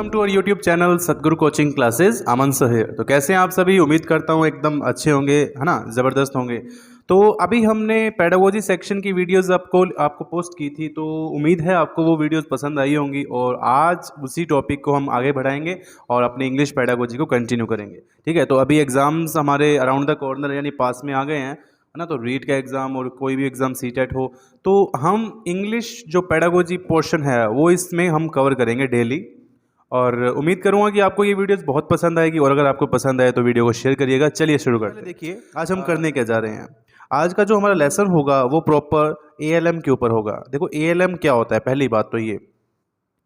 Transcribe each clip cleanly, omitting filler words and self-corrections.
Welcome to our YouTube channel Satguru coaching classes. Aman sir. तो कैसे हैं आप सभी? उम्मीद करता हूँ एकदम अच्छे होंगे, है ना, ज़बरदस्त होंगे। तो अभी हमने पेडागोजी सेक्शन की वीडियोस आपको पोस्ट की थी, तो उम्मीद है आपको वो वीडियोस पसंद आई होंगी। और आज उसी टॉपिक को हम आगे बढ़ाएंगे और अपने इंग्लिश पेडागोजी को कंटिन्यू करेंगे। ठीक है, तो अभी एग्ज़ाम्स हमारे अराउंड द कॉर्नर यानी पास में आ गए हैं, है ना। तो रीड का एग्ज़ाम और कोई भी एग्ज़ाम सीटेट हो, तो हम इंग्लिश जो पेडागोजी पोर्शन है वो इसमें हम कवर करेंगे डेली। और उम्मीद करूंगा कि आपको ये वीडियोस बहुत पसंद आएगी, और अगर आपको पसंद आए तो वीडियो को शेयर करिएगा। चलिए शुरू करते हैं। देखिए आज हम करने क्या जा रहे हैं। आज का जो हमारा लेसन होगा वो प्रॉपर एएलएम के ऊपर होगा। देखो एएलएम क्या होता है, पहली बात तो ये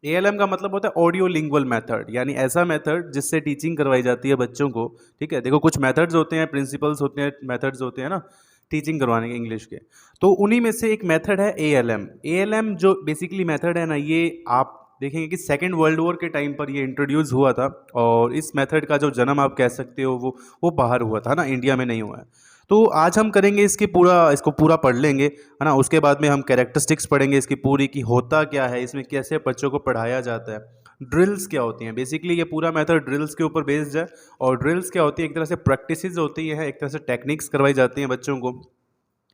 एएलएम का मतलब होता है ऑडियो लिंगुअल मेथड, यानी ऐसा मेथड जिससे टीचिंग करवाई जाती है बच्चों को। ठीक है, देखो कुछ मेथड्स होते हैं, प्रिंसिपल्स होते हैं, मेथड्स होते हैं ना टीचिंग करवाने के इंग्लिश के। तो उन्हीं में से एक मेथड है एएलएम। एएलएम जो बेसिकली मेथड है ना, ये आप देखेंगे कि सेकेंड वर्ल्ड वॉर के टाइम पर ये इंट्रोड्यूस हुआ था। और इस मेथड का जो जन्म आप कह सकते हो वो बाहर हुआ था ना, इंडिया में नहीं हुआ है। तो आज हम करेंगे इसको पूरा पढ़ लेंगे, है ना। उसके बाद में हम कैरेक्टरिस्टिक्स पढ़ेंगे इसकी पूरी, की होता क्या है इसमें, कैसे बच्चों को पढ़ाया जाता है, ड्रिल्स क्या होती हैं। बेसिकली ये पूरा मेथड ड्रिल्स के ऊपर बेस्ड है। और ड्रिल्स क्या होती है, एक तरह से प्रैक्टिसेस होती हैं, एक तरह से टेक्निक्स करवाई जाती हैं बच्चों को।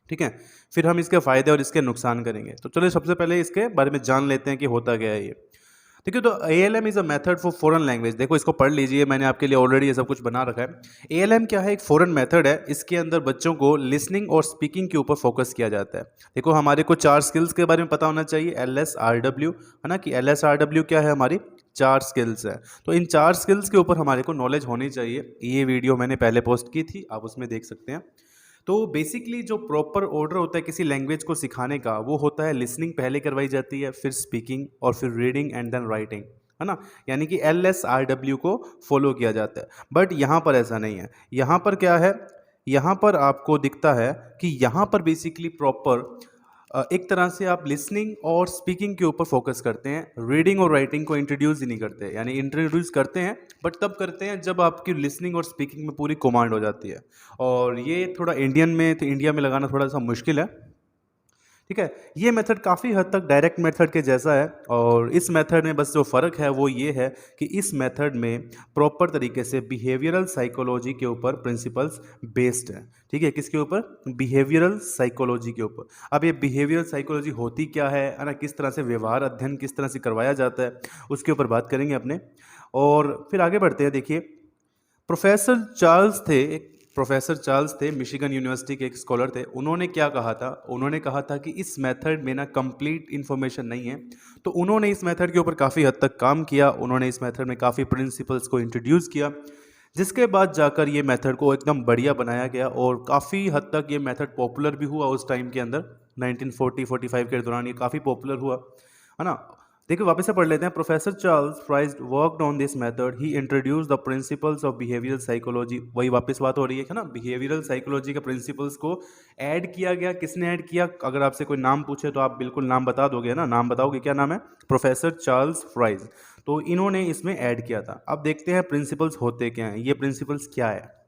ठीक है, फिर हम इसके फ़ायदे और इसके नुकसान करेंगे। तो चलिए सबसे पहले इसके बारे में जान लेते हैं कि होता क्या है ये। देखिए, तो ALM is a method for foreign language. देखो इसको पढ़ लीजिए, मैंने आपके लिए ऑलरेडी ये सब कुछ बना रखा है। ALM क्या है, एक फॉरेन मेथड है। इसके अंदर बच्चों को लिसनिंग और स्पीकिंग के ऊपर फोकस किया जाता है। देखो हमारे को 4 स्किल्स के बारे में पता होना चाहिए, LSRW, है ना, कि LSRW क्या है, हमारी 4 स्किल्स है। तो इन 4 स्किल्स के ऊपर हमारे को नॉलेज होनी चाहिए। ये वीडियो मैंने पहले पोस्ट की थी, आप उसमें देख सकते हैं। तो बेसिकली जो प्रॉपर ऑर्डर होता है किसी लैंग्वेज को सिखाने का, वो होता है लिसनिंग पहले करवाई जाती है, फिर स्पीकिंग, और फिर रीडिंग एंड देन राइटिंग, है ना। यानी कि LSRW को फॉलो किया जाता है। बट यहाँ पर ऐसा नहीं है। यहाँ पर क्या है, यहाँ पर आपको दिखता है कि यहाँ पर बेसिकली प्रॉपर एक तरह से आप लिसनिंग और स्पीकिंग के ऊपर फोकस करते हैं, रीडिंग और राइटिंग को इंट्रोड्यूस ही नहीं करते। यानी इंट्रोड्यूस करते हैं बट तब करते हैं जब आपकी लिसनिंग और स्पीकिंग में पूरी कमांड हो जाती है। और ये थोड़ा इंडिया में लगाना थोड़ा सा मुश्किल है। ठीक है, ये मेथड काफ़ी हद तक डायरेक्ट मेथड के जैसा है। और इस मेथड में बस जो फ़र्क है वो ये है कि इस मेथड में प्रॉपर तरीके से बिहेवियरल साइकोलॉजी के ऊपर प्रिंसिपल्स बेस्ड है। ठीक है, किसके ऊपर? बिहेवियरल साइकोलॉजी के ऊपर। अब ये बिहेवियरल साइकोलॉजी होती क्या है ना, किस तरह से व्यवहार अध्ययन किस तरह से करवाया जाता है, उसके ऊपर बात करेंगे अपने। और फिर आगे बढ़ते हैं। देखिए प्रोफेसर चार्ल्स थे, मिशिगन यूनिवर्सिटी के एक स्कॉलर थे। उन्होंने क्या कहा था, उन्होंने कहा था कि इस मेथड में ना कंप्लीट इन्फॉर्मेशन नहीं है। तो उन्होंने इस मेथड के ऊपर काफ़ी हद तक काम किया, उन्होंने इस मेथड में काफ़ी प्रिंसिपल्स को इंट्रोड्यूस किया, जिसके बाद जाकर ये मेथड को एकदम बढ़िया बनाया गया। और काफ़ी हद तक ये मेथड पॉपुलर भी हुआ उस टाइम के अंदर, 1940-45 के दौरान ये काफ़ी पॉपुलर हुआ, है ना। देखिए वापस से पढ़ लेते हैं। Professor Charles fries worked on this method, he introduce the principles of behavioural psychology. वही वापस बात हो रही है ना, बिहेवियरल साइकोलॉजी के प्रिंसिपल्स को ऐड किया गया। किसने ऐड किया? अगर आपसे कोई नाम पूछे तो आप बिल्कुल नाम बता दोगे ना, नाम बताओगे, क्या नाम है? Professor Charles fries. तो इन्होंने इसमें ऐड किया था। अब देखते हैं प्रिंसिपल्स होते क्या हैं, ये प्रिंसिपल्स क्या है।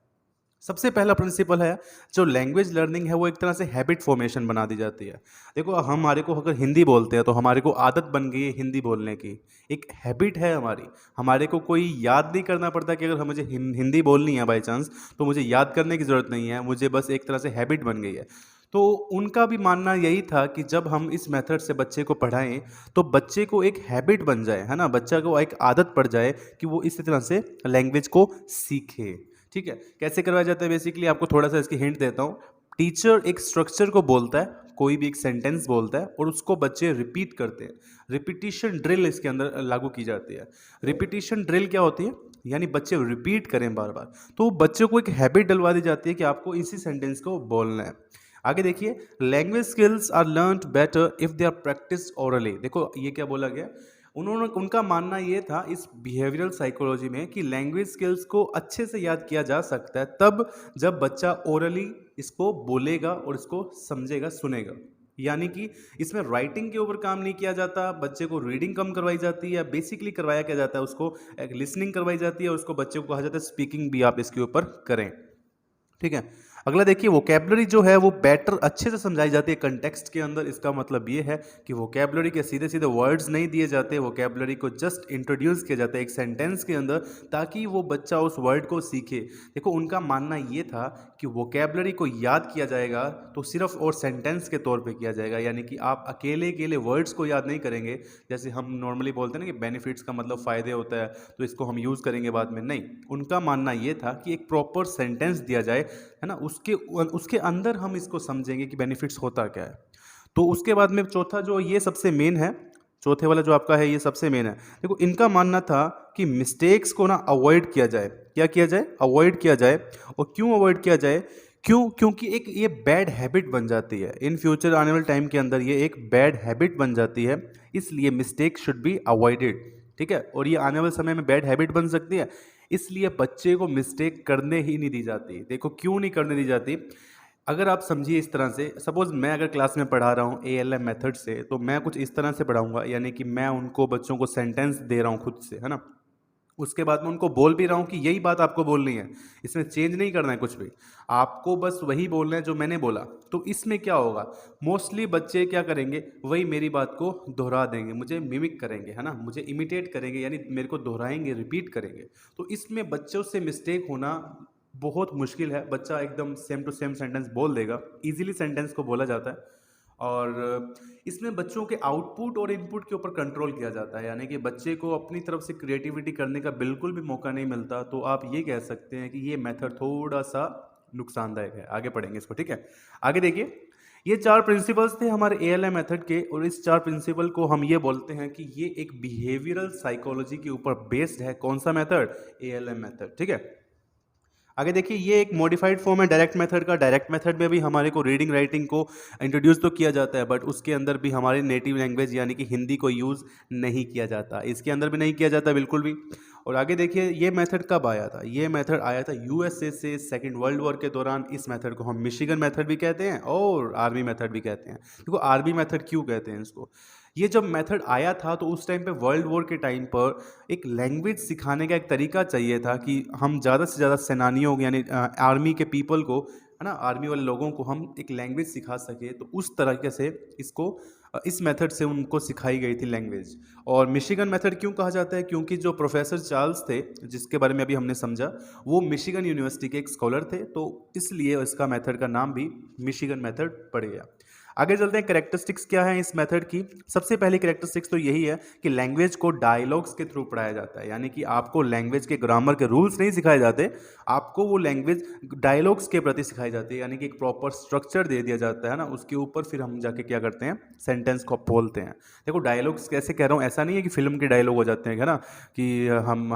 सबसे पहला प्रिंसिपल है, जो लैंग्वेज लर्निंग है वो एक तरह से हैबिट फॉर्मेशन बना दी जाती है। देखो हमारे को अगर हिंदी बोलते हैं तो हमारे को आदत बन गई है हिंदी बोलने की, एक हैबिट है हमारी। हमारे को कोई याद नहीं करना पड़ता कि अगर मुझे हिंदी बोलनी है बाई चांस, तो मुझे याद करने की ज़रूरत नहीं है, मुझे बस एक तरह से हैबिट बन गई है। तो उनका भी मानना यही था कि जब हम इस मेथड से बच्चे को पढ़ाएं तो बच्चे को एक हैबिट बन जाए, है ना, बच्चा को एक आदत पड़ जाए कि वो इस तरह से लैंग्वेज को सीखे। ठीक है, कैसे करवाया जाता है? बेसिकली आपको थोड़ा सा इसकी हिंट देता हूँ। टीचर एक स्ट्रक्चर को बोलता है, कोई भी एक सेंटेंस बोलता है, और उसको बच्चे रिपीट करते हैं। रिपीटिशन ड्रिल इसके अंदर लागू की जाती है। रिपीटिशन ड्रिल क्या होती है? यानी बच्चे रिपीट करें बार बार। तो बच्चों को एक हैबिट डलवा दी जाती है कि आपको इसी सेंटेंस को बोलना है। आगे देखिए, language skills are learned better if they are practice orally. देखो ये क्या बोला गया, उनका मानना ये था इस बिहेवियरल साइकोलॉजी में कि लैंग्वेज स्किल्स को अच्छे से याद किया जा सकता है तब जब बच्चा ओरली इसको बोलेगा और इसको समझेगा, सुनेगा। यानी कि इसमें राइटिंग के ऊपर काम नहीं किया जाता, बच्चे को रीडिंग कम करवाई जाती है, बेसिकली करवाया क्या जाता है, उसको एक लिसनिंग करवाई जाती है, उसको बच्चे को कहा जाता है स्पीकिंग भी आप इसके ऊपर करें। ठीक है, अगला देखिए, वोकेबलरी जो है वो बेटर अच्छे से समझाई जाती है कंटेक्स्ट के अंदर। इसका मतलब ये है कि वोकेबलरी के सीधे सीधे वर्ड्स नहीं दिए जाते, वोकेबलरी को जस्ट इंट्रोड्यूस किया जाता है एक सेंटेंस के अंदर, ताकि वो बच्चा उस वर्ड को सीखे। देखो, उनका मानना ये था कि वोकेबलरी को याद किया जाएगा तो सिर्फ और सेंटेंस के तौर पे किया जाएगा, यानी कि आप अकेले अकेले वर्ड्स को याद नहीं करेंगे। जैसे हम नॉर्मली बोलते हैं ना कि बेनिफिट्स का मतलब फ़ायदे होता है, तो इसको हम यूज़ करेंगे बाद में, नहीं। उनका मानना ये था कि एक प्रॉपर सेंटेंस दिया जाए, है ना, उसके उसके अंदर हम इसको समझेंगे कि बेनिफिट्स होता क्या है। तो उसके बाद में चौथा जो ये सबसे मेन है, चौथे वाला जो आपका है ये सबसे मेन है। देखो, इनका मानना था कि मिस्टेक्स को ना अवॉइड किया जाए। क्या किया जाए? अवॉइड किया जाए। और क्यों अवॉइड किया जाए? क्योंकि एक ये बैड हैबिट बन जाती है इन फ्यूचर, आने वाले टाइम के अंदर ये एक बैड हैबिट बन जाती है, इसलिए मिस्टेक शुड बी अवॉइडेड। ठीक है, और ये आने वाले समय में बैड हैबिट बन सकती है, इसलिए बच्चे को मिस्टेक करने ही नहीं दी जाती। देखो, क्यों नहीं करने दी जाती? अगर आप समझिए इस तरह से, सपोज मैं अगर क्लास में पढ़ा रहा हूँ ALM मेथड से, तो मैं कुछ इस तरह से पढ़ाऊंगा, यानी कि मैं उनको बच्चों को सेंटेंस दे रहा हूँ खुद से, है ना। उसके बाद में उनको बोल भी रहा हूँ कि यही बात आपको बोलनी है, इसमें चेंज नहीं करना है कुछ भी, आपको बस वही बोलना है जो मैंने बोला। तो इसमें क्या होगा, मोस्टली बच्चे क्या करेंगे, वही मेरी बात को दोहरा देंगे, मुझे मिमिक करेंगे, है ना, मुझे इमिटेट करेंगे, यानी मेरे को दोहराएंगे, रिपीट करेंगे। तो इसमें बच्चों से मिस्टेक होना बहुत मुश्किल है। बच्चा एकदम सेम टू सेम सेंटेंस बोल देगा, इजीली सेंटेंस को बोला जाता है। और इसमें बच्चों के आउटपुट और इनपुट के ऊपर कंट्रोल किया जाता है, यानी कि बच्चे को अपनी तरफ से क्रिएटिविटी करने का बिल्कुल भी मौका नहीं मिलता। तो आप ये कह सकते हैं कि ये मेथड थोड़ा सा नुकसानदायक है। आगे पढ़ेंगे इसको, ठीक है। आगे देखिए, ये 4 प्रिंसिपल्स थे हमारे ALM मेथड के, और इस 4 प्रिंसिपल को हम ये बोलते हैं कि ये एक बिहेवियरल साइकोलॉजी के ऊपर बेस्ड है। कौन सा मेथड? ALM मेथड, ठीक है। आगे देखिए, ये एक मॉडिफाइड फॉर्म है डायरेक्ट मेथड का। डायरेक्ट मेथड में भी हमारे को रीडिंग राइटिंग को इंट्रोड्यूस तो किया जाता है, बट उसके अंदर भी हमारे नेटिव लैंग्वेज यानी कि हिंदी को यूज़ नहीं किया जाता, इसके अंदर भी नहीं किया जाता बिल्कुल भी। और आगे देखिए, ये मेथड कब आया था? ये मेथड आया था USA से सेकेंड वर्ल्ड वॉर के दौरान। इस मेथड को हम मिशिगन मेथड भी कहते हैं और आर्मी मेथड भी कहते हैं। देखो, आर्मी मेथड क्यों कहते हैं इसको, ये जब मेथड आया था तो उस टाइम पे वर्ल्ड वॉर के टाइम पर एक लैंग्वेज सिखाने का एक तरीका चाहिए था कि हम ज़्यादा से ज़्यादा सेनानियों यानी आर्मी के पीपल को, है ना, आर्मी वाले लोगों को हम एक लैंग्वेज सिखा सके। तो उस तरीके से इसको इस मेथड से उनको सिखाई गई थी लैंग्वेज। और मिशिगन मेथड क्यों कहा जाता है? क्योंकि जो प्रोफेसर चार्ल्स थे, जिसके बारे में अभी हमने समझा, वो मिशिगन यूनिवर्सिटी के एक स्कॉलर थे, तो इसलिए इसका मेथड का नाम भी मिशिगन मेथड पड़ गया। आगे चलते हैं, कैरेक्टरिस्टिक्स क्या है इस मेथड की। सबसे पहली कैरेक्टरिस्टिक्स तो यही है कि लैंग्वेज को डायलॉग्स के थ्रू पढ़ाया जाता है, यानी कि आपको लैंग्वेज के ग्रामर के रूल्स नहीं सिखाए जाते, आपको वो लैंग्वेज डायलॉग्स के प्रति सिखाई जाती है, यानी कि एक प्रॉपर स्ट्रक्चर दे दिया जाता है ना, उसके ऊपर फिर हम जाके क्या करते हैं, सेंटेंस को बोलते हैं। देखो, डायलॉग्स कैसे कह रहा हूँ, ऐसा नहीं है कि फिल्म के डायलॉग हो जाते हैं, है ना, कि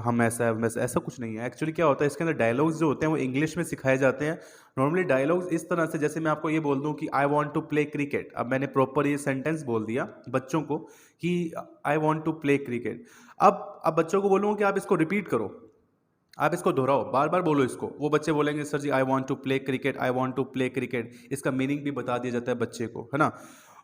हम ऐसा वैसा, ऐसा कुछ नहीं है। एक्चुअली क्या होता है, इसके अंदर डायलॉग्स जो होते हैं वो इंग्लिश में सिखाए जाते हैं। नॉर्मली डायलॉग्स इस तरह से, जैसे मैं आपको ये बोल दूं कि I want to play cricket, अब मैंने प्रॉपर ये सेंटेंस बोल दिया बच्चों को कि I want to play cricket. अब बच्चों को बोलूँगा कि आप इसको रिपीट करो, आप इसको दोहराओ, बार बार बोलो इसको। वो बच्चे बोलेंगे sir ji I want to play cricket, I want to play cricket. इसका मीनिंग भी बता दिया जाता है बच्चे को, है ना।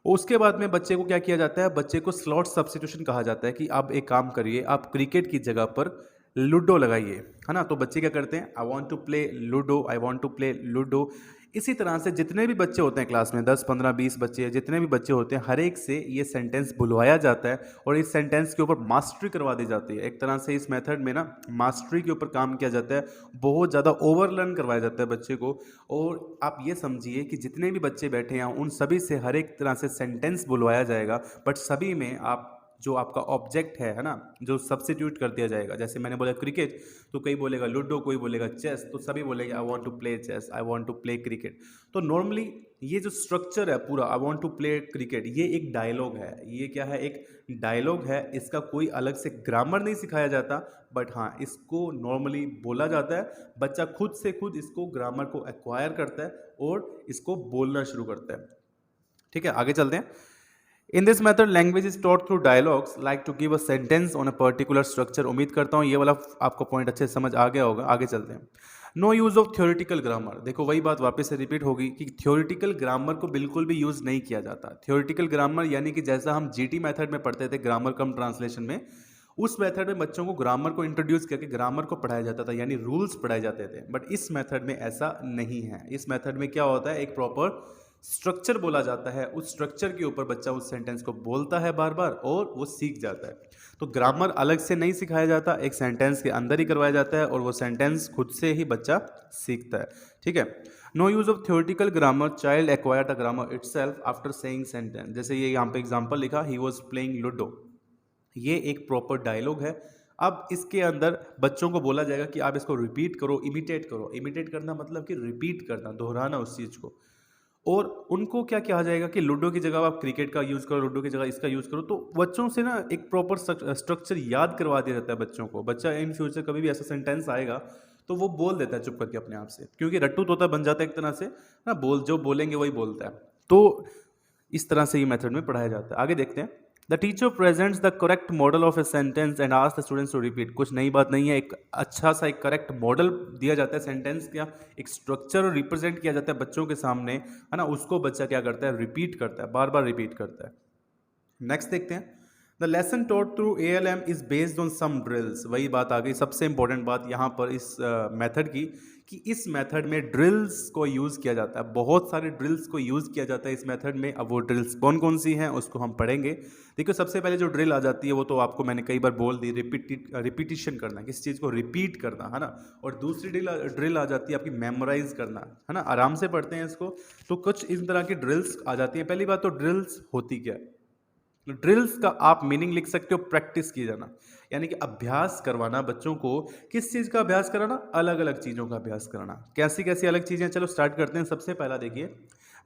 उसके बाद में बच्चे को क्या किया जाता है, बच्चे को स्लॉट सब्स्टिट्यूशन कहा जाता है कि आप एक काम करिए, आप क्रिकेट की जगह पर लूडो लगाइए, है ना। तो बच्चे क्या करते हैं, I want to play ludo, I want to play ludo. इसी तरह से जितने भी बच्चे होते हैं क्लास में, 10 15 20 बच्चे, जितने भी बच्चे होते हैं, हर एक से ये सेंटेंस बुलवाया जाता है और इस सेंटेंस के ऊपर मास्टरी करवा दी जाती है। एक तरह से इस मेथड में ना मास्टरी के ऊपर काम किया जाता है, बहुत ज़्यादा ओवरलर्न करवाया जाता है बच्चे को। और आप ये समझिए कि जितने भी बच्चे बैठे हैं उन सभी से हर एक तरह से सेंटेंस बुलवाया जाएगा, बट सभी में आप जो आपका ऑब्जेक्ट है ना, जो सब्स्टिट्यूट कर दिया जाएगा। जैसे मैंने बोला क्रिकेट, तो कोई बोलेगा लूडो, कोई बोलेगा चेस, तो सभी बोलेंगे I want to play chess, I want to play cricket. तो नॉर्मली ये जो स्ट्रक्चर है पूरा, I want to play cricket, ये एक डायलॉग है। ये क्या है, एक डायलॉग है। इसका कोई अलग से ग्रामर नहीं सिखाया जाता, बट हाँ, इसको नॉर्मली बोला जाता है। बच्चा खुद से खुद इसको ग्रामर को एक्वायर करता है और इसको बोलना शुरू करता है। ठीक है, आगे चलते हैं। In this method language is taught through dialogues like to give a sentence on a particular structure. उम्मीद करता हूँ ये वाला आपको पॉइंट अच्छे से समझ आ गया होगा। आगे चलते हैं। No use of theoretical grammar. देखो, वही बात वापस से रिपीट होगी कि थ्योरेटिकल ग्रामर को बिल्कुल भी यूज़ नहीं किया जाता। थ्योरेटिकल ग्रामर यानी कि जैसा हम GT मेथड में पढ़ते थे, ग्रामर कम ट्रांसलेशन में, उस मेथड में बच्चों को ग्रामर को इंट्रोड्यूस करके ग्रामर को पढ़ाया जाता था, यानी रूल्स पढ़ाए जाते थे। बट इस मेथड में ऐसा नहीं है। इस मेथड में क्या होता है, एक प्रॉपर स्ट्रक्चर बोला जाता है, उस स्ट्रक्चर के ऊपर बच्चा उस सेंटेंस को बोलता है बार बार और वो सीख जाता है। तो ग्रामर अलग से नहीं सिखाया जाता, एक सेंटेंस के अंदर ही करवाया जाता है और वो सेंटेंस खुद से ही बच्चा सीखता है। ठीक है। No use of theoretical grammar, child acquired the grammar itself after saying sentence. जैसे ये यहाँ पे एग्जांपल लिखा, ही वाज प्लेइंग लूडो, ये एक प्रॉपर डायलॉग है। अब इसके अंदर बच्चों को बोला जाएगा कि आप इसको रिपीट करो, इमिटेट करो। इमिटेट करना मतलब कि रिपीट करना, दोहराना उस चीज़ को। और उनको क्या कहा जाएगा कि लूडो की जगह आप क्रिकेट का यूज़ करो, लूडो की जगह इसका यूज़ करो। तो बच्चों से ना एक प्रॉपर स्ट्रक्चर याद करवा दिया जाता है बच्चों को। बच्चा इन फ्यूचर कभी भी ऐसा सेंटेंस आएगा तो वो बोल देता है चुप करके अपने आप से, क्योंकि रट्टू तोता बन जाता है एक तरह से ना, जो बोलेंगे वही बोलता है। तो इस तरह से ये मेथड में पढ़ाया जाता है। आगे देखते हैं। The teacher presents the correct model of a sentence and ask the students to repeat. कुछ नई बात नहीं है, एक अच्छा सा एक करेक्ट मॉडल दिया जाता है सेंटेंस का, एक स्ट्रक्चर रिप्रेजेंट किया जाता है बच्चों के सामने, है ना। उसको बच्चा क्या करता है, रिपीट करता है, बार बार रिपीट करता है। नेक्स्ट देखते हैं। The lesson taught through ALM is based on some drills. वही बात आ गई, सबसे इंपॉर्टेंट बात यहाँ पर इस मेथड की, कि इस मेथड में ड्रिल्स को यूज़ किया जाता है। बहुत सारे ड्रिल्स को यूज़ किया जाता है इस मेथड में। अब वो ड्रिल्स कौन कौन सी हैं उसको हम पढ़ेंगे। देखो, सबसे पहले जो ड्रिल आ जाती है वो तो आपको मैंने कई बार बोल दी, रिपीटिशन करना, किसी चीज़ को रिपीट करना, है ना। और दूसरी ड्रिल आ जाती है आपकी मेमोराइज करना, है ना। आराम से पढ़ते हैं इसको। तो कुछ इस तरह की ड्रिल्स आ जाती है। पहली बात तो ड्रिल्स होती क्या है। ड्रिल्स का आप मीनिंग लिख सकते हो, प्रैक्टिस किए जाना, यानी कि अभ्यास करवाना बच्चों को। किस चीज़ का अभ्यास कराना, अलग अलग चीज़ों का अभ्यास कराना। कैसी कैसी अलग चीज़ें, चलो स्टार्ट करते हैं। सबसे पहला देखिए,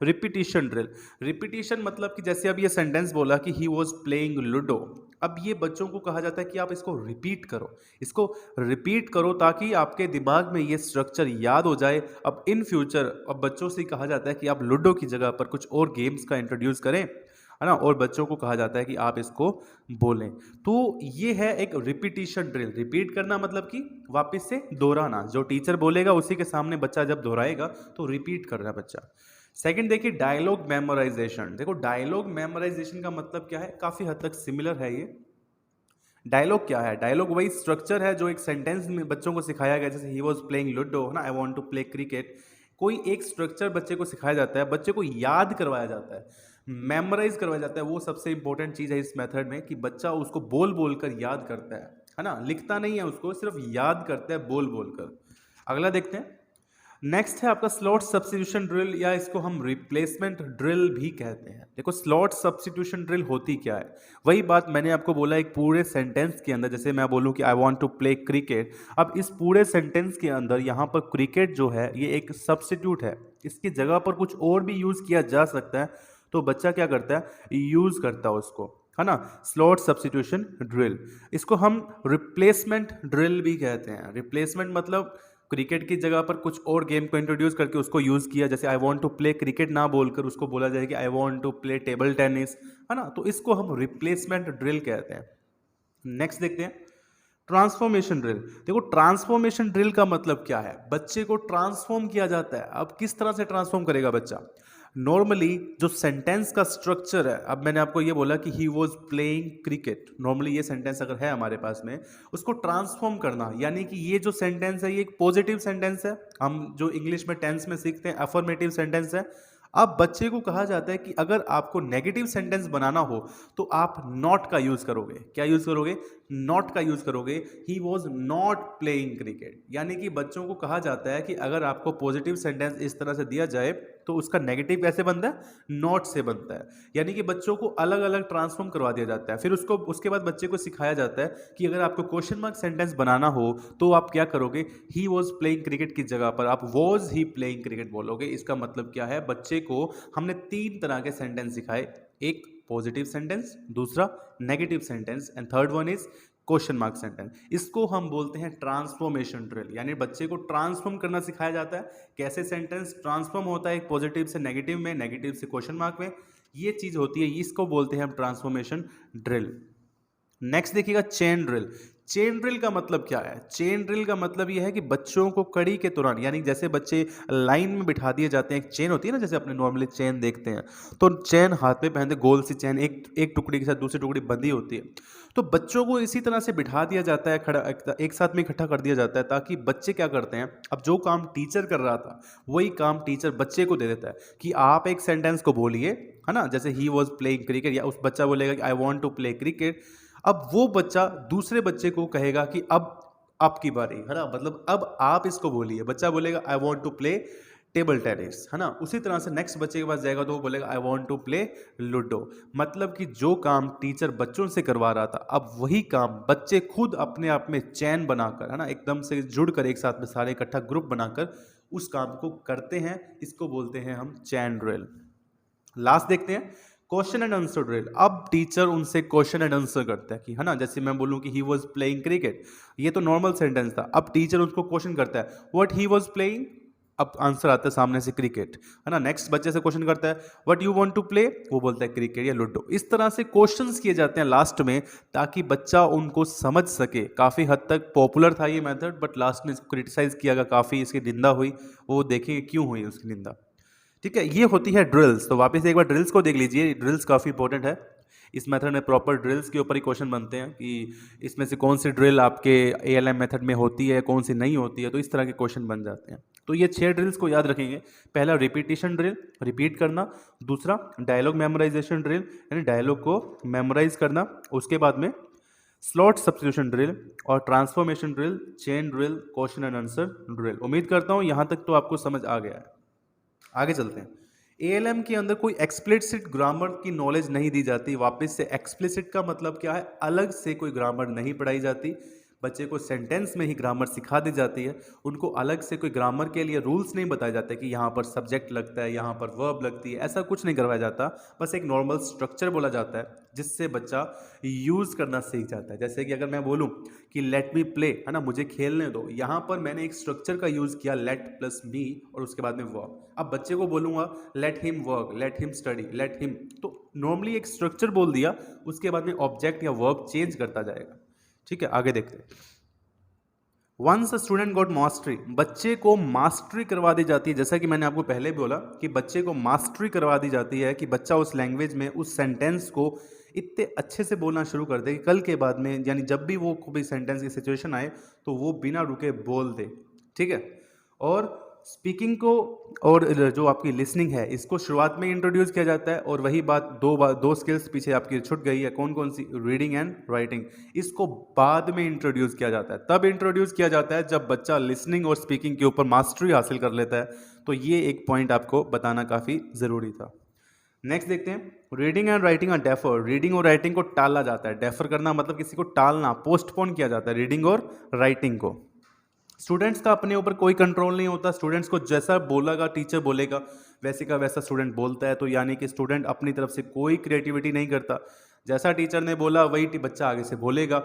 रिपीटिशन ड्रिल। रिपीटिशन मतलब कि जैसे अब ये सेंटेंस बोला कि ही वॉज प्लेइंग लूडो। अब ये बच्चों को कहा जाता है कि आप इसको रिपीट करो, इसको रिपीट करो ताकि आपके दिमाग में ये स्ट्रक्चर याद हो जाए। अब इन फ्यूचर अब बच्चों से कहा जाता है कि आप लूडो की जगह पर कुछ और गेम्स का इंट्रोड्यूस करें, है ना। और बच्चों को कहा जाता है कि आप इसको बोलें। तो ये है एक रिपीटिशन ड्रिल। रिपीट करना मतलब कि वापस से दोहराना, जो टीचर बोलेगा उसी के सामने बच्चा जब दोहराएगा तो रिपीट कर रहा है बच्चा। सेकंड देखिए, डायलॉग मेमोराइजेशन। देखो, डायलॉग मेमोराइजेशन का मतलब क्या है, काफी हद तक सिमिलर है ये। डायलॉग क्या है, डायलॉग वही स्ट्रक्चर है जो एक सेंटेंस में बच्चों को सिखाया गया। जैसे ही वॉज प्लेइंग लूडो, है ना, I want to play cricket. कोई एक स्ट्रक्चर बच्चे को सिखाया जाता है, बच्चे को याद करवाया जाता है, मेमोराइज करवाया जाता है। वो सबसे इंपॉर्टेंट चीज़ है इस मेथड में, कि बच्चा उसको बोल बोल कर याद करता है ना। लिखता नहीं है उसको, सिर्फ याद करता है बोल बोल कर। अगला देखते हैं। नेक्स्ट है आपका स्लॉट सब्स्टिट्यूशन ड्रिल, या इसको हम रिप्लेसमेंट ड्रिल भी कहते हैं। देखो, स्लॉट सब्स्टिट्यूशन ड्रिल होती क्या है, वही बात मैंने आपको बोला, एक पूरे सेंटेंस के अंदर जैसे मैं बोलूं कि I want to play cricket. अब इस पूरे सेंटेंस के अंदर यहाँ पर क्रिकेट जो है ये एक सब्स्टिट्यूट है, इसकी जगह पर कुछ और भी यूज किया जा सकता है। तो बच्चा क्या करता है, यूज करता है उसको, है ना। स्लॉट सब्स्टिट्यूशन ड्रिल, इसको हम रिप्लेसमेंट ड्रिल भी कहते हैं। रिप्लेसमेंट मतलब क्रिकेट की जगह पर कुछ और गेम को इंट्रोड्यूस करके उसको यूज़ किया। जैसे I want to play cricket ना बोलकर उसको बोला जाए कि I want to play table tennis, है ना। तो इसको हम रिप्लेसमेंट ड्रिल कहते हैं। नेक्स्ट देखते हैं, ट्रांसफॉर्मेशन ड्रिल। देखो, ट्रांसफॉर्मेशन ड्रिल का मतलब क्या है, बच्चे को ट्रांसफॉर्म किया जाता है। अब किस तरह से ट्रांसफॉर्म करेगा बच्चा, नॉर्मली जो सेंटेंस का स्ट्रक्चर है, अब मैंने आपको ये बोला कि he was playing cricket, normally ये सेंटेंस अगर है हमारे पास में, उसको ट्रांसफॉर्म करना, यानी कि ये जो सेंटेंस है ये एक पॉजिटिव सेंटेंस है। हम जो इंग्लिश में टेंस में सीखते हैं अफर्मेटिव सेंटेंस है। अब बच्चे को कहा जाता है कि अगर आपको नेगेटिव सेंटेंस बनाना हो तो आप नॉट का यूज करोगे। क्या यूज करोगे, नॉट का यूज करोगे। He was not playing cricket, यानी कि बच्चों को कहा जाता है कि अगर आपको पॉजिटिव सेंटेंस इस तरह से दिया जाए तो उसका नेगेटिव कैसे बनता है, नॉट से बनता है। यानी कि बच्चों को अलग अलग ट्रांसफॉर्म करवा दिया जाता है। फिर उसके बाद बच्चे को सिखाया जाता है कि अगर आपको क्वेश्चन मार्क सेंटेंस बनाना हो तो आप क्या करोगे, ही वॉज प्लेइंग क्रिकेट की जगह पर आप वॉज ही प्लेइंग क्रिकेट बोलोगे। इसका मतलब क्या है, बच्चे को हमने 3 तरह के सेंटेंस सिखाए, एक पॉजिटिव सेंटेंस, दूसरा negative sentence and third one is question mark sentence. इसको हम बोलते हैं ट्रांसफॉर्मेशन ड्रिल, यानी बच्चे को ट्रांसफॉर्म करना सिखाया जाता है। कैसे सेंटेंस ट्रांसफॉर्म होता है, एक पॉजिटिव से नेगेटिव में, नेगेटिव से क्वेश्चन मार्क में, ये चीज होती है, इसको बोलते हैं हम ट्रांसफॉर्मेशन ड्रिल। नेक्स्ट देखिएगा, चेन ड्रिल। चेन ड्रिल का मतलब क्या है? चेन ड्रिल का मतलब ये है कि बच्चों को कड़ी के दौरान, यानी जैसे बच्चे लाइन में बिठा दिए जाते हैं, एक चेन होती है ना, जैसे अपने नॉर्मली चेन देखते हैं, तो चेन हाथ में पहनते, गोल सी चेन एक एक टुकड़ी के साथ दूसरी टुकड़ी बंधी होती है। तो बच्चों को इसी तरह से बिठा दिया जाता है, खड़ा एक साथ में इकट्ठा कर दिया जाता है, ताकि बच्चे क्या करते हैं, अब जो काम टीचर कर रहा था वही काम टीचर बच्चे को दे देता है कि आप एक सेंटेंस को बोलिए, है ना, जैसे ही वॉज प्लेइंग क्रिकेट, या उस बच्चा बोलेगा कि I want to play cricket. अब वो बच्चा दूसरे बच्चे को कहेगा कि अब आपकी बारी, है ना, मतलब अब आप इसको बोलिए। बच्चा बोलेगा I want to play table tennis, है ना। उसी तरह से नेक्स्ट बच्चे के पास जाएगा तो वो बोलेगा I want to play ludo. मतलब कि जो काम टीचर बच्चों से करवा रहा था, अब वही काम बच्चे खुद अपने आप में चैन बनाकर, है ना, एकदम से जुड़कर एक साथ में सारे इकट्ठा ग्रुप बनाकर उस काम को करते हैं। इसको बोलते हैं हम चैन ड्रिल। लास्ट देखते हैं क्वेश्चन एंड आंसर ड्रिल। अब टीचर उनसे क्वेश्चन एंड आंसर करता है कि, है ना, जैसे मैं बोलूं कि ही वाज प्लेइंग क्रिकेट, ये तो नॉर्मल सेंटेंस था। अब टीचर उसको क्वेश्चन करता है व्हाट ही वाज प्लेइंग, अब आंसर आता है सामने से क्रिकेट, है ना। नेक्स्ट बच्चे से क्वेश्चन करता है what you want to play, वो बोलता है क्रिकेट या लूडो। इस तरह से क्वेश्चंस किए जाते हैं लास्ट में, ताकि बच्चा उनको समझ सके। काफ़ी हद तक पॉपुलर था ये मेथड, बट लास्ट में इसको क्रिटिसाइज किया गया, काफ़ी इसकी निंदा हुई। वो देखेंगे क्यों हुई उसकी निंदा। ठीक है, ये होती है ड्रिल्स। तो वापस एक बार ड्रिल्स को देख लीजिए। ड्रिल्स काफ़ी इंपॉर्टेंट है। इस मेथड में प्रॉपर ड्रिल्स के ऊपर ही क्वेश्चन बनते हैं कि इसमें से कौन सी ड्रिल आपके एएलएम मेथड में होती है, कौन सी नहीं होती है। तो इस तरह के क्वेश्चन बन जाते हैं। तो ये 6 ड्रिल्स को याद रखेंगे। पहला रिपीटिशन ड्रिल, रिपीट करना। दूसरा डायलॉग मेमोराइजेशन ड्रिल, यानी डायलॉग को मेमोराइज करना। उसके बाद में स्लॉट सब्स्टिट्यूशन ड्रिल और transformation drill, chain drill, question and answer drill. उम्मीद करता हूँ यहाँ तक तो आपको समझ आ गया है। आगे चलते हैं। एएलएम के अंदर कोई एक्सप्लिसिट ग्रामर की नॉलेज नहीं दी जाती। वापस से एक्सप्लिसिट का मतलब क्या है, अलग से कोई ग्रामर नहीं पढ़ाई जाती। बच्चे को सेंटेंस में ही ग्रामर सिखा दी जाती है। उनको अलग से कोई ग्रामर के लिए रूल्स नहीं बताए जाते कि यहाँ पर सब्जेक्ट लगता है, यहाँ पर वर्ब लगती है, ऐसा कुछ नहीं करवाया जाता। बस एक नॉर्मल स्ट्रक्चर बोला जाता है, जिससे बच्चा यूज़ करना सीख जाता है। जैसे कि अगर मैं बोलूँ कि लेट मी प्ले, है ना, मुझे खेलने दो, यहाँ पर मैंने एक स्ट्रक्चर का यूज़ किया, लेट प्लस मी और उसके बाद में वर्ब। अब बच्चे को बोलूँगा let him work, let him study, let him, तो नॉर्मली एक स्ट्रक्चर बोल दिया, उसके बाद में ऑब्जेक्ट या वर्ब चेंज करता जाएगा। ठीक है, आगे देखते हैं। वंस स्टूडेंट गॉट मास्टरी, बच्चे को मास्टरी करवा दी जाती है। जैसा कि मैंने आपको पहले बोला कि बच्चे को मास्टरी करवा दी जाती है, कि बच्चा उस लैंग्वेज में उस सेंटेंस को इतने अच्छे से बोलना शुरू कर दे कि कल के बाद में, यानी जब भी वो कोई सेंटेंस की सिचुएशन आए तो वो बिना रुके बोल दे। ठीक है, और स्पीकिंग को और जो आपकी लिसनिंग है, इसको शुरुआत में इंट्रोड्यूस किया जाता है। और वही बात, दो स्किल्स पीछे आपकी छूट गई है, कौन कौन सी, रीडिंग एंड राइटिंग, इसको बाद में इंट्रोड्यूस किया जाता है। तब इंट्रोड्यूस किया जाता है जब बच्चा लिसनिंग और स्पीकिंग के ऊपर मास्टरी हासिल कर लेता है। तो ये एक पॉइंट आपको बताना काफ़ी ज़रूरी था। नेक्स्ट देखते हैं, reading and writing are defer. Reading और राइटिंग को टाला जाता है। डेफर करना मतलब किसी को टालना, पोस्टपोन किया जाता है रीडिंग और राइटिंग को। स्टूडेंट्स का अपने ऊपर कोई कंट्रोल नहीं होता। स्टूडेंट्स को जैसा बोलेगा, टीचर बोलेगा, वैसे का वैसा स्टूडेंट बोलता है। तो यानी कि स्टूडेंट अपनी तरफ से कोई क्रिएटिविटी नहीं करता। जैसा टीचर ने बोला वही बच्चा आगे से बोलेगा।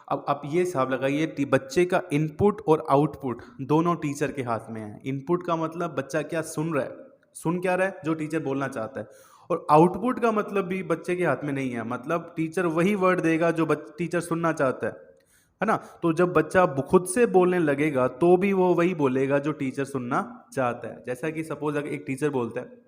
अब ये हिसाब लगाइए, बच्चे का इनपुट और आउटपुट दोनों टीचर के हाथ में है। इनपुट का मतलब बच्चा क्या सुन रहा है, सुन क्या रहा है, जो टीचर बोलना चाहता है। और आउटपुट का मतलब भी बच्चे के हाथ में नहीं है, मतलब टीचर वही वर्ड देगा जो टीचर सुनना चाहता है ना। तो जब बच्चा खुद से बोलने लगेगा तो भी वो वही बोलेगा जो टीचर सुनना चाहता है। जैसा कि सपोज अगर एक टीचर बोलता है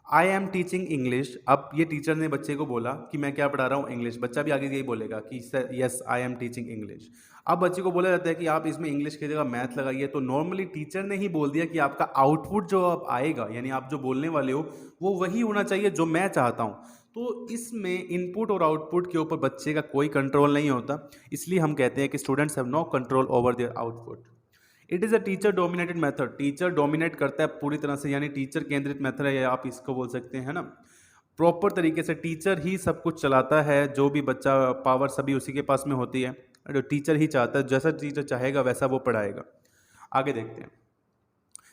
आई एम टीचिंग इंग्लिश, अब ये टीचर ने बच्चे को बोला कि मैं क्या पढ़ा रहा हूँ, इंग्लिश। बच्चा भी आगे यही बोलेगा कि yes I am teaching English. अब बच्चे को बोला जाता है कि आप इसमें इंग्लिश की जगह मैथ लगाइए। तो नॉर्मली टीचर ने ही बोल दिया कि आपका आउटपुट जो अब आएगा, यानी आप जो बोलने वाले हो वो वही होना चाहिए जो मैं चाहता हूँ। तो इसमें इनपुट और आउटपुट के ऊपर बच्चे का कोई कंट्रोल नहीं होता। इसलिए हम कहते हैं कि students have no control over their output. It is a teacher dominated method. Teacher dominate करता है पूरी तरह से, यानी टीचर केंद्रित मेथड है, या आप इसको बोल सकते हैं, है ना। प्रॉपर तरीके से टीचर ही सब कुछ चलाता है। जो भी बच्चा, पावर सभी उसी के पास में होती है। जो टीचर ही चाहता है, जैसा टीचर चाहेगा वैसा वो पढ़ाएगा। आगे देखते हैं।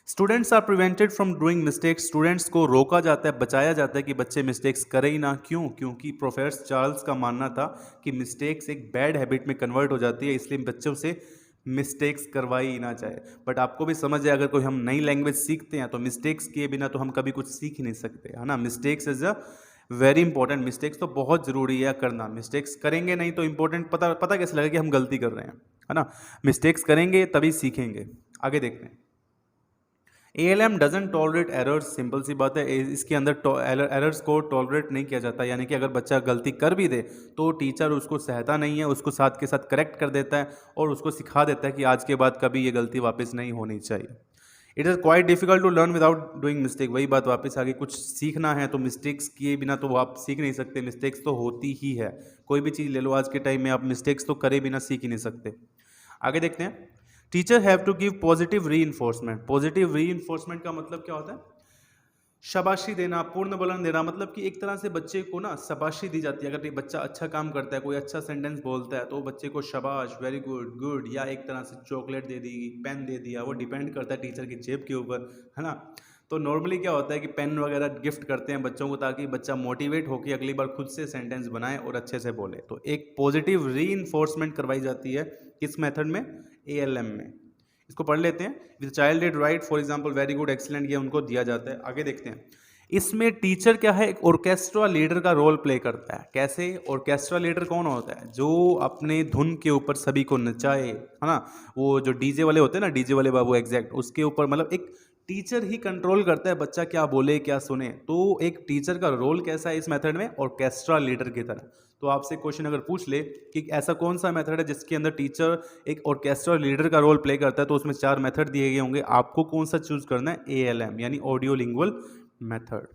Students are prevented from doing mistakes. Students को रोका जाता है, बचाया जाता है कि बच्चे मिस्टेक्स करें ही ना। क्यों? क्योंकि प्रोफेसर चार्ल्स का मानना था कि मिस्टेक्स एक बैड हैबिट में कन्वर्ट हो जाती है, इसलिए बच्चों से मिस्टेक्स करवाई ही ना चाहे। बट आपको भी समझ है, अगर कोई हम नई लैंग्वेज सीखते हैं तो मिस्टेक्स किए बिना तो हम कभी कुछ सीख ही नहीं सकते, है ना। Mistakes is a very important, mistakes तो बहुत ज़रूरी है करना। मिस्टेक्स करेंगे नहीं तो इंपॉर्टेंट पता पता कैसे लगेगा कि हम गलती कर रहे हैं, है ना। मिस्टेक्स करेंगे तभी सीखेंगे। आगे देखते हैं। ALM doesn't tolerate errors, simple सी बात है, इसके अंदर एरर्स को टॉलरेट नहीं किया जाता, यानी कि अगर बच्चा गलती कर भी दे तो टीचर उसको सहता नहीं है, उसको साथ के साथ करेक्ट कर देता है और उसको सिखा देता है कि आज के बाद कभी ये गलती वापस नहीं होनी चाहिए। It is quite difficult to learn without doing mistake, वही बात वापस आ गई, कुछ सीखना है तो मिस्टेक्स किए बिना तो आप सीख नहीं सकते, मिस्टेक्स तो होती ही है। कोई भी चीज़ ले लो आज के टाइम में, आप मिस्टेक्स तो करे बिना सीख ही नहीं सकते। आगे देखते हैं। Teacher have to give positive reinforcement. Positive reinforcement का मतलब क्या होता है? शाबाशी देना, पूर्ण बलन देना, मतलब कि एक तरह से बच्चे को ना शाबाशी दी जाती है। अगर ये बच्चा अच्छा काम करता है, कोई अच्छा सेंटेंस बोलता है, तो बच्चे को शाबाश, वेरी गुड, गुड, या एक तरह से चॉकलेट दे दी, पेन दे दिया, वो डिपेंड करता है टीचर की जेब के ऊपर, है ना। तो नॉर्मली क्या होता है कि पेन वगैरह गिफ्ट करते हैं बच्चों को, ताकि बच्चा मोटिवेट होकर अगली बार खुद से सेंटेंस बनाए और अच्छे से बोले। तो एक पॉजिटिव री इन्फोर्समेंट करवाई जाती है किस मेथड में? ALM में। इसको पढ़ लेते हैं। With child did right, for example very good, excellent, ये उनको दिया जाता है। आगे देखते हैं। इसमें टीचर क्या है? एक ऑर्केस्ट्रा लीडर का रोल प्ले करता है। कैसे? ऑर्केस्ट्रा लीडर कौन होता है? जो अपने धुन के ऊपर सभी को नचाए, है ना। वो जो डीजे वाले होते हैं ना, डीजे वाले बाबू, एग्जैक्ट उसके ऊपर, मतलब एक टीचर ही कंट्रोल करता है बच्चा क्या बोले क्या सुने। तो एक टीचर का रोल कैसा है इस मेथड में? ऑर्केस्ट्रा लीडर की तरह। तो आपसे क्वेश्चन अगर पूछ ले कि ऐसा कौन सा मेथड है जिसके अंदर टीचर एक ऑर्केस्ट्रा लीडर का रोल प्ले करता है, तो उसमें 4 मेथड दिए गए होंगे, आपको कौन सा चूज करना है? ALM यानी ऑडियो लिंगुअल मेथड।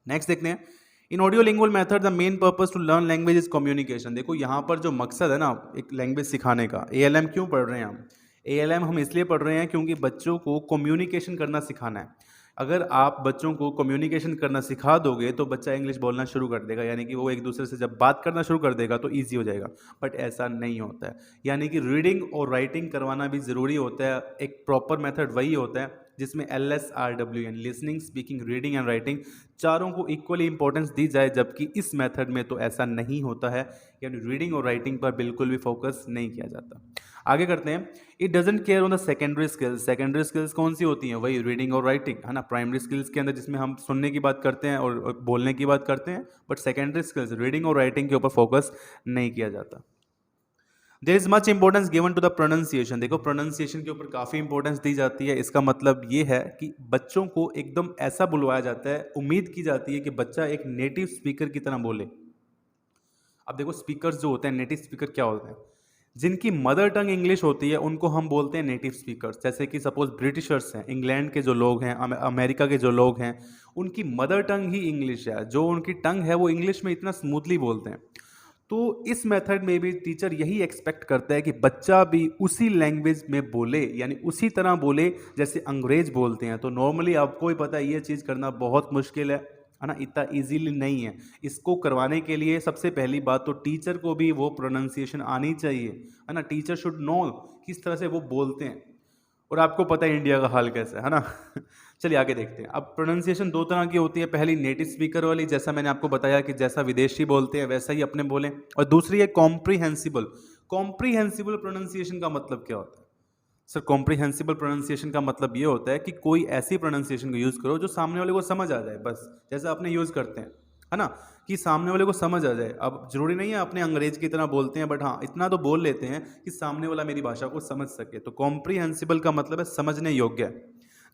नेक्स्ट देखते हैं। In audio lingual method the main purpose to learn language is communication. देखो यहाँ पर जो मकसद है ना एक लैंग्वेज सिखाने का, ALM क्यों पढ़ रहे हैं हम? ALM हम इसलिए पढ़ रहे हैं क्योंकि बच्चों को कम्युनिकेशन करना सिखाना है। अगर आप बच्चों को कम्युनिकेशन करना सिखा दोगे तो बच्चा इंग्लिश बोलना शुरू कर देगा, यानी कि वो एक दूसरे से जब बात करना शुरू कर देगा तो ईजी हो जाएगा। बट ऐसा नहीं होता है, यानी कि रीडिंग और राइटिंग करवाना भी ज़रूरी होता है। एक प्रॉपर मेथड वही होता है जिसमें LSRW यानी listening, speaking, reading and writing चारों को इक्वली इंपॉर्टेंस दी जाए, जबकि इस मेथड में तो ऐसा नहीं होता है, यानी रीडिंग और राइटिंग पर बिल्कुल भी फोकस नहीं किया जाता। आगे करते हैं। It doesn't care on the secondary skills. Secondary skills कौन सी होती हैं? वही रीडिंग और राइटिंग, है ना। प्राइमरी स्किल्स के अंदर जिसमें हम सुनने की बात करते हैं और बोलने की बात करते हैं, बट सेकेंडरी स्किल्स रीडिंग और राइटिंग के ऊपर फोकस नहीं किया जाता। There is much importance given to the pronunciation. देखो प्रोनाउंसिएशन के ऊपर काफ़ी इंपॉर्टेंस दी जाती है। इसका मतलब ये है कि बच्चों को एकदम ऐसा बुलवाया जाता है, उम्मीद की जाती है कि बच्चा एक नेटिव स्पीकर की तरह बोले। अब देखो स्पीकर्स जो होते हैं, नेटिव स्पीकर क्या होते हैं? जिनकी मदर टंग इंग्लिश होती है उनको हम बोलते हैं नेटिव स्पीकर्स। जैसे कि सपोज ब्रिटिशर्स हैं, इंग्लैंड के जो लोग हैं, अमेरिका के जो लोग हैं, उनकी मदर टंग ही इंग्लिश है, जो उनकी टंग है वो इंग्लिश में इतना स्मूथली बोलते हैं। तो इस मेथड में भी टीचर यही एक्सपेक्ट करता है कि बच्चा भी उसी लैंग्वेज में बोले, यानी उसी तरह बोले जैसे अंग्रेज बोलते हैं। तो नॉर्मली आपको ही पता है ये चीज़ करना बहुत मुश्किल है ना, इतना इजीली नहीं है। इसको करवाने के लिए सबसे पहली बात तो टीचर को भी वो प्रोनाउंसिएशन आनी चाहिए, है ना। टीचर शुड नो किस तरह से वो बोलते हैं। और आपको पता है इंडिया का हाल कैसा है ना। चलिए आगे देखते हैं। अब प्रोनाउंसिएशन 2 तरह की होती है। पहली नेटिव स्पीकर वाली, जैसा मैंने आपको बताया कि जैसा विदेशी बोलते हैं वैसा ही अपने बोलें। और दूसरी है कॉम्प्रीहेंसिबल। कॉम्प्रीहेंसिबल प्रोनाउंसिएशन का मतलब क्या होता है? सर कॉम्प्रीहेंसिबल प्रोनाउंसिएशन का मतलब ये होता है कि कोई ऐसी प्रोनाउंसिएशन को यूज़ करो जो सामने वाले को समझ आ जाए, बस जैसा आपने यूज़ करते हैं, है ना, कि सामने वाले को समझ आ जाए। अब जरूरी नहीं है अपने अंग्रेज की तरह बोलते हैं, बट हाँ इतना तो बोल लेते हैं कि सामने वाला मेरी भाषा को समझ सके। तो कॉम्प्रीहेंसिबल का मतलब है समझने योग्य।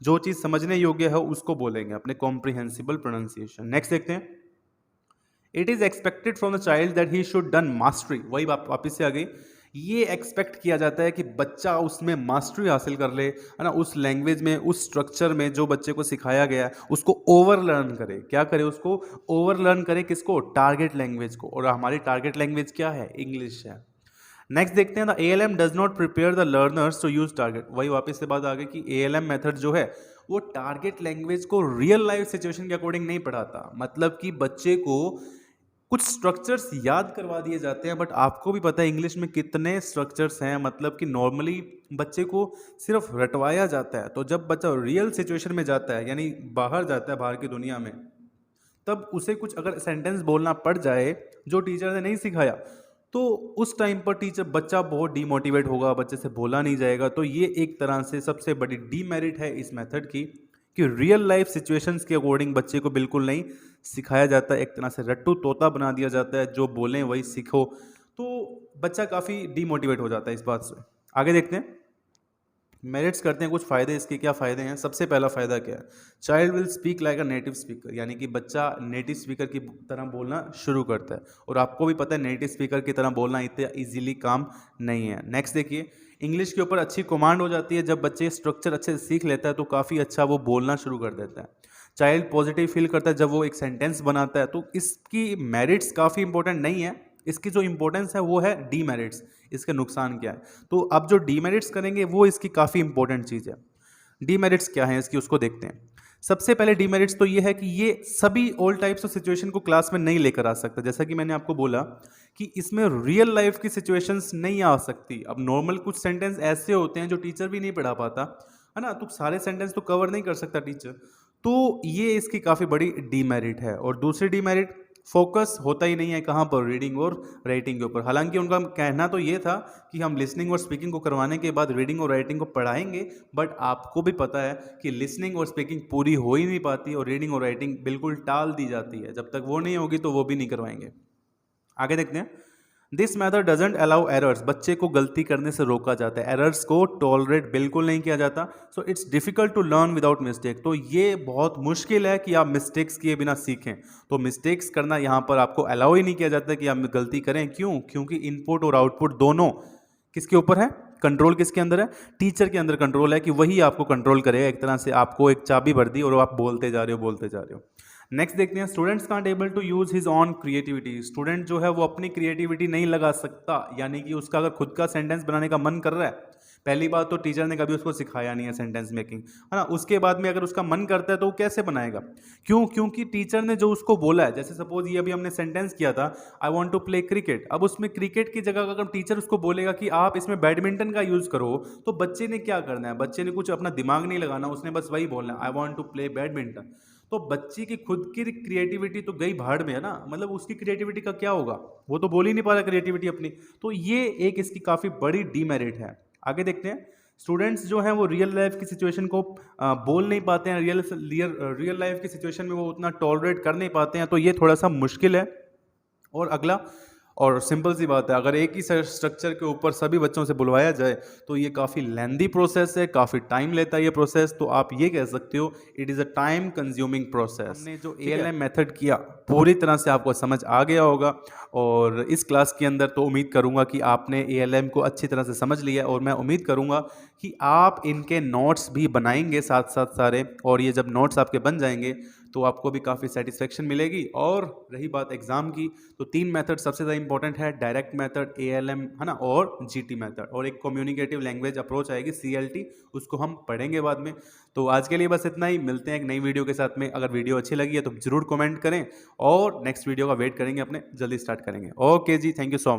जो चीज़ समझने योग्य है उसको बोलेंगे अपने कॉम्प्रीहेंसिबल प्रोनाउंसिएशन। नेक्स्ट देखते हैं। It is expected from the child that he should done mastery. वही वापिस से आ गई। ये एक्सपेक्ट किया जाता है कि बच्चा उसमें मास्टरी हासिल कर ले, है ना, उस लैंग्वेज में, उस स्ट्रक्चर में जो बच्चे को सिखाया गया है उसको ओवर लर्न करे। क्या करे? उसको ओवर लर्न करे। किसको? टारगेट लैंग्वेज को। और हमारी टारगेट लैंग्वेज क्या है? इंग्लिश है। नेक्स्ट देखते हैं। The ALM does not prepare the learners to use target. वही वापस से बात आ गई कि ALM मेथड जो है वो टारगेट लैंग्वेज को रियल लाइफ सिचुएशन के अकॉर्डिंग नहीं पढ़ाता। मतलब कि बच्चे को कुछ स्ट्रक्चर्स याद करवा दिए जाते हैं, बट आपको भी पता है इंग्लिश में कितने स्ट्रक्चर्स हैं। मतलब कि नॉर्मली बच्चे को सिर्फ रटवाया जाता है। तो जब बच्चा रियल सिचुएशन में जाता है, यानी बाहर जाता है, बाहर की दुनिया में, तब उसे कुछ अगर सेंटेंस बोलना पड़ जाए जो टीचर ने नहीं सिखाया, तो उस टाइम पर बच्चा बहुत डीमोटिवेट होगा, बच्चे से बोला नहीं जाएगा। तो ये एक तरह से सबसे बड़ी डीमेरिट है इस मेथड की, कि रियल लाइफ सिचुएशंस के अकॉर्डिंग बच्चे को बिल्कुल नहीं सिखाया जाता है, एक तरह से रट्टू तोता बना दिया जाता है, जो बोलें वही सीखो। तो बच्चा काफ़ी डीमोटिवेट हो जाता है इस बात से। आगे देखते हैं, मेरिट्स करते हैं, कुछ फ़ायदे इसके क्या फ़ायदे हैं। सबसे पहला फ़ायदा क्या है, child will speak like a native speaker, यानी कि बच्चा नेटिव स्पीकर की तरह बोलना शुरू करता है। और आपको भी पता है नेटिव स्पीकर की तरह बोलना इतना इजीली काम नहीं है। नेक्स्ट देखिए, इंग्लिश के ऊपर अच्छी कमांड हो जाती है। जब बच्चे स्ट्रक्चर अच्छे से सीख लेता है तो काफ़ी अच्छा वो बोलना शुरू कर देता है। चाइल्ड पॉजिटिव फील करता है जब वो एक सेंटेंस बनाता है। तो इसकी मेरिट्स काफ़ी इंपॉर्टेंट नहीं है, इसकी जो इंपॉर्टेंस है वो है डीमेरिट्स, इसके नुकसान क्या है। तो अब जो डीमेरिट्स करेंगे वो इसकी काफ़ी इंपॉर्टेंट चीज़ है। डीमेरिट्स क्या है इसकी, उसको देखते हैं। सबसे पहले डीमेरिट्स तो ये है कि ये सभी ऑल टाइप्स ऑफ सिचुएशन को क्लास में नहीं लेकर आ सकता। जैसा कि मैंने आपको बोला कि इसमें रियल लाइफ की सिचुएशंस नहीं आ सकती। अब नॉर्मल कुछ सेंटेंस ऐसे होते हैं जो टीचर भी नहीं पढ़ा पाता है ना, तो सारे सेंटेंस तो कवर नहीं कर सकता टीचर। तो ये इसकी काफ़ी बड़ी डीमेरिट है। और दूसरी डीमेरिट, फोकस होता ही नहीं है कहाँ पर, रीडिंग और राइटिंग के ऊपर। हालांकि उनका कहना तो ये था कि हम लिसनिंग और स्पीकिंग को करवाने के बाद रीडिंग और राइटिंग को पढ़ाएंगे, बट आपको भी पता है कि लिसनिंग और स्पीकिंग पूरी हो ही नहीं पाती और रीडिंग और राइटिंग बिल्कुल टाल दी जाती है। जब तक वो नहीं होगी तो वो भी नहीं करवाएंगे। आगे देखते हैं, this method doesn't allow errors, बच्चे को गलती करने से रोका जाता है, एरर्स को टॉलरेट बिल्कुल नहीं किया जाता। So it's difficult to learn without mistake, तो ये बहुत मुश्किल है कि आप मिस्टेक्स किए बिना सीखें। तो मिस्टेक्स करना यहाँ पर आपको अलाउ ही नहीं किया जाता कि आप गलती करें। क्यों? क्योंकि इनपुट और आउटपुट दोनों किसके ऊपर है, कंट्रोल किसके अंदर है, टीचर के अंदर कंट्रोल है कि वही आपको कंट्रोल करेगा। एक तरह से आपको एक चाबी भर दी और आप बोलते जा रहे हो। नेक्स्ट देखते हैं, students can't able to use his own creativity, student जो है वो अपनी क्रिएटिविटी नहीं लगा सकता। यानी कि उसका अगर खुद का सेंटेंस बनाने का मन कर रहा है, पहली बात तो टीचर ने कभी उसको सिखाया नहीं है सेंटेंस मेकिंग, है ना। उसके बाद में अगर उसका मन करता है तो वो कैसे बनाएगा? क्यों? क्योंकि टीचर ने जो उसको बोला है, जैसे सपोज ये अभी हमने सेंटेंस किया था, I want to play cricket. अब उसमें क्रिकेट की जगह अगर टीचर उसको बोलेगा कि आप इसमें बैडमिंटन का यूज करो, तो बच्चे ने क्या करना है? बच्चे ने कुछ अपना दिमाग नहीं लगाना, उसने बस वही बोलना है, I want to play badminton. तो बच्ची की खुद की क्रिएटिविटी तो गई भाड़ में, है ना। मतलब उसकी क्रिएटिविटी का क्या होगा, वो तो बोल ही नहीं पा रहा क्रिएटिविटी अपनी। तो ये एक इसकी काफ़ी बड़ी डीमेरिट है। आगे देखते हैं, स्टूडेंट्स जो हैं वो रियल लाइफ की सिचुएशन को बोल नहीं पाते हैं, रियल लाइफ की सिचुएशन में वो उतना टॉलरेट कर नहीं पाते हैं, तो ये थोड़ा सा मुश्किल है। और अगला, और सिंपल सी बात है, अगर एक ही स्ट्रक्चर के ऊपर सभी बच्चों से बुलवाया जाए तो ये काफ़ी लेंदी प्रोसेस है, काफ़ी टाइम लेता है ये प्रोसेस। तो आप ये कह सकते हो it is a time consuming process. हमने जो ALM मेथड किया पूरी तरह से आपको समझ आ गया होगा। और इस क्लास के अंदर तो उम्मीद करूंगा कि आपने ALM को अच्छी तरह से समझ लिया, और मैं उम्मीद करूंगा कि आप इनके नोट्स भी बनाएंगे साथ साथ सारे। और ये जब नोट्स आपके बन जाएंगे तो आपको भी काफ़ी सेटिस्फेक्शन मिलेगी। और रही बात एग्जाम की, तो 3 मेथड सबसे ज़्यादा इंपॉर्टेंट है, डायरेक्ट मेथड, ALM, है ना, और GT मेथड, और एक कम्युनिकेटिव लैंग्वेज अप्रोच आएगी CLT, उसको हम पढ़ेंगे बाद में। तो आज के लिए बस इतना ही, मिलते हैं एक नई वीडियो के साथ में। अगर वीडियो अच्छी लगी है तो जरूर कमेंट करें, और नेक्स्ट वीडियो का वेट करेंगे अपने, जल्दी स्टार्ट करेंगे। Okay ji, thank you so much.